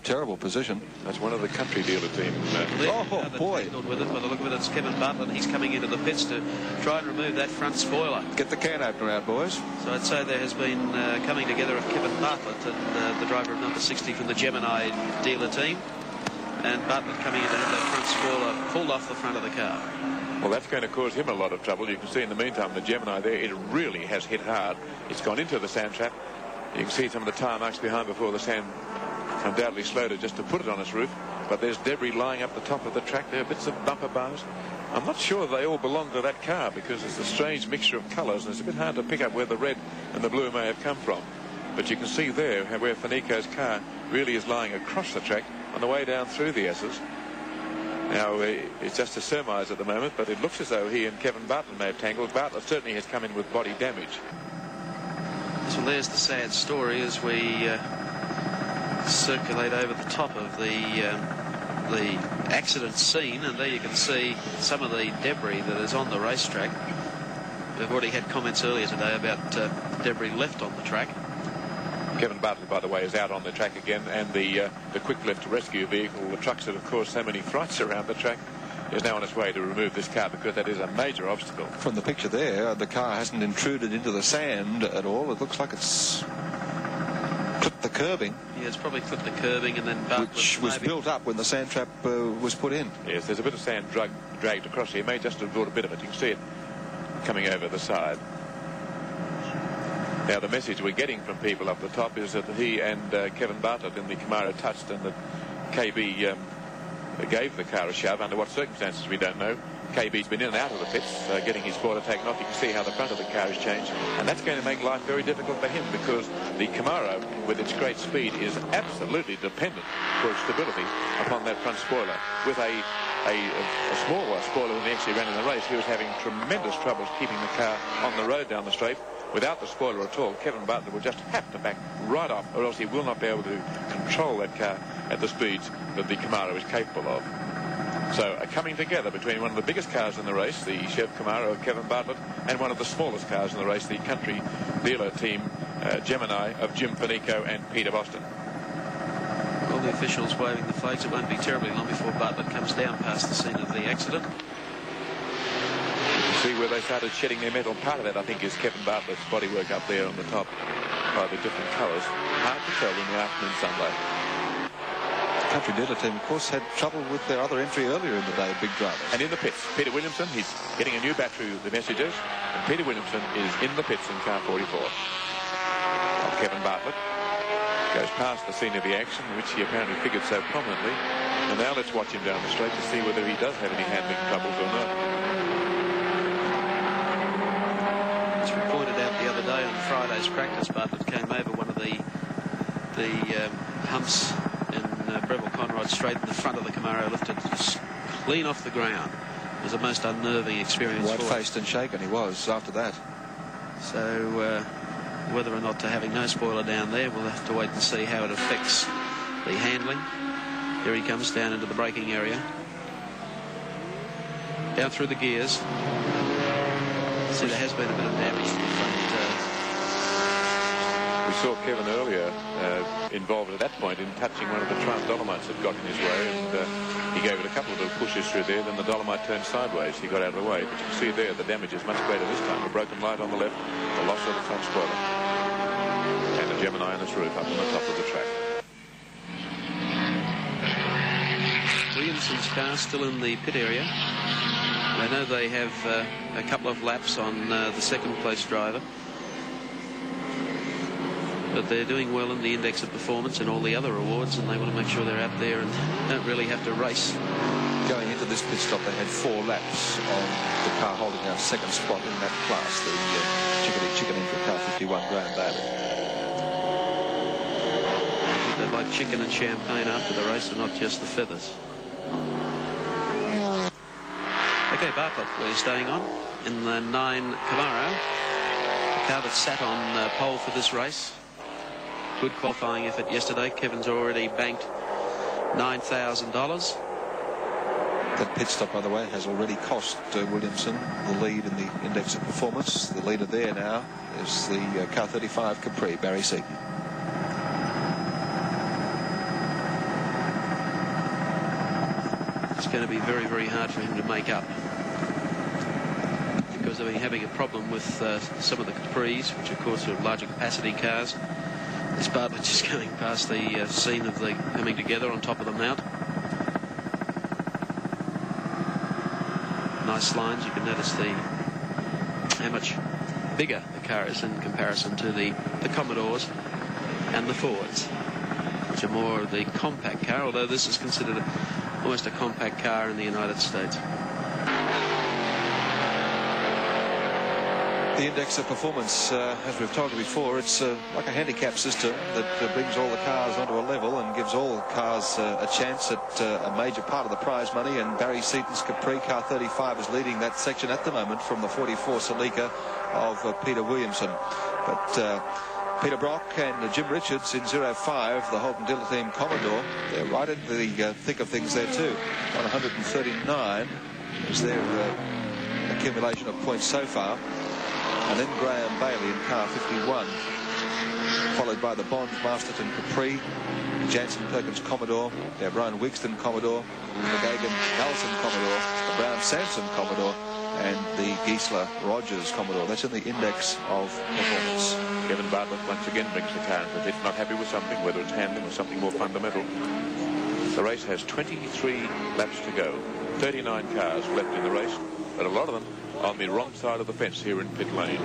terrible position. That's one of the country dealer team. Oh, boy. With it, by the look of it, it's Kevin Bartlett. He's coming into the pits to try and remove that front spoiler. Get the can opener out, boys. So I'd say there has been coming together of Kevin Bartlett and the driver of number 60 from the Gemini dealer team. And Bartlett coming in to have that front spoiler pulled off the front of the car. Well, that's going to cause him a lot of trouble. You can see in the meantime the Gemini there, it really has hit hard. It's gone into the sand trap. You can see some of the tire marks behind before the sand undoubtedly slowed it just to put it on its roof. But there's debris lying up the top of the track there, bits of bumper bars. I'm not sure they all belong to that car because it's a strange mixture of colours and it's a bit hard to pick up where the red and the blue may have come from. But you can see there where Fanico's car really is lying across the track on the way down through the S's. Now, it's just a surmise at the moment, but it looks as though he and Kevin Bartlett may have tangled. Bartlett certainly has come in with body damage. So there's the sad story as we circulate over the top of the accident scene, and there you can see some of the debris that is on the racetrack. We've already had comments earlier today about debris left on the track. Kevin Bartlett, by the way, is out on the track again, and the quick lift rescue vehicle, the trucks that have caused so many frights around the track, is now on its way to remove this car because that is a major obstacle. From the picture there, the car hasn't intruded into the sand at all. It looks like it's clipped the curbing. Yeah, it's probably clipped the curbing and then Bartlett, which was built up when the sand trap was put in. Yes, there's a bit of sand dragged across here. It may just have brought a bit of it. You can see it coming over the side. Now, the message we're getting from people up the top is that he and Kevin Bartlett in the Camaro touched and that KB gave the car a shove. Under what circumstances, we don't know. KB's been in and out of the pits, getting his spoiler taken off. You can see how the front of the car has changed. And that's going to make life very difficult for him because the Camaro, with its great speed, is absolutely dependent for its stability upon that front spoiler. With a smaller spoiler than he actually ran in the race, he was having tremendous troubles keeping the car on the road down the straight. Without the spoiler at all, Kevin Bartlett will just have to back right off, or else he will not be able to control that car at the speeds that the Camaro is capable of. So a coming together between one of the biggest cars in the race, the Chev Camaro of Kevin Bartlett, and one of the smallest cars in the race, the country dealer team Gemini of Jim Fanico and Peter Boston. All the officials waving the flags. It won't be terribly long before Bartlett comes down past the scene of the accident. See where they started shedding their metal. Part of that, I think, is Kevin Bartlett's bodywork up there on the top by the different colours. Hard to tell in the afternoon sunlight. The country dealer team, of course, had trouble with their other entry earlier in the day, big drivers. And in the pits, Peter Williamson, he's getting a new battery with the messages, and Peter Williamson is in the pits in car 44. While Kevin Bartlett goes past the scene of the action, which he apparently figured so prominently. And now let's watch him down the straight to see whether he does have any handling troubles or not. On Friday's practice, Bartlett came over one of the humps in Breville Conrod straight in the front of the Camaro, lifted clean off the ground. It was a most unnerving experience. White-faced and shaken he was after that. So whether or not to having no spoiler down there, we'll have to wait and see how it affects the handling. Here he comes down into the braking area. Down through the gears. See, there has been a bit of damage to the front. We saw Kevin earlier involved at that point in touching one of the Triumph Dolomites that got in his way, and he gave it a couple of little pushes through there. Then the Dolomite turned sideways. He got out of the way. But you can see there the damage is much greater this time. A broken light on the left, the loss of the front spoiler, and the Gemini on its roof up on the top of the track. Williamson's car still in the pit area. I know they have a couple of laps on the second place driver. But they're doing well in the index of performance and all the other awards, and they want to make sure they're out there and don't really have to race. Going into this pit stop, they had 4 laps on the car holding our second spot in that class, the chicken entry car 51 Graham Bailey. They like chicken and champagne after the race and not just the feathers. Okay, Bartlett, we're staying on in the 9 Camaro, the car that sat on pole for this race. Good qualifying effort yesterday. Kevin's already banked $9,000. That pit stop, by the way, has already cost Williamson the lead in the index of performance. The leader there now is the car 35 Capri, Barry Seaton. it's going to be very, very hard for him to make up, because they've been having a problem with some of the Capris, which of course are larger capacity cars. This Bartlett just going past the scene of the coming together on top of the mount. Nice lines. You can notice how much bigger the car is in comparison to the Commodores and the Fords, which are more of the compact car, although this is considered almost a compact car in the United States. The index of performance, as we've told you before, it's like a handicap system that brings all the cars onto a level and gives all cars a chance at a major part of the prize money. And Barry Seaton's Capri car 35 is leading that section at the moment from the 44 Celica of Peter Williamson. But Peter Brock and Jim Richards in 05, the Holden Diller Team Commodore, they're right in the thick of things there too. 139 is their accumulation of points so far. And then Graham Bailey in car 51, followed by the Bond, Masterton Capri, Jansen Perkins Commodore, the Brian Wigston Commodore, the Gagan Allison Commodore, the Brown Sampson Commodore, and the Giesler Rogers Commodore. That's in the index of performance. Kevin Bartlett once again brings the car into the pit, not happy with something, whether it's handling or something more fundamental. The race has 23 laps to go, 39 cars left in the race, but a lot of them on the wrong side of the fence here in pit lane.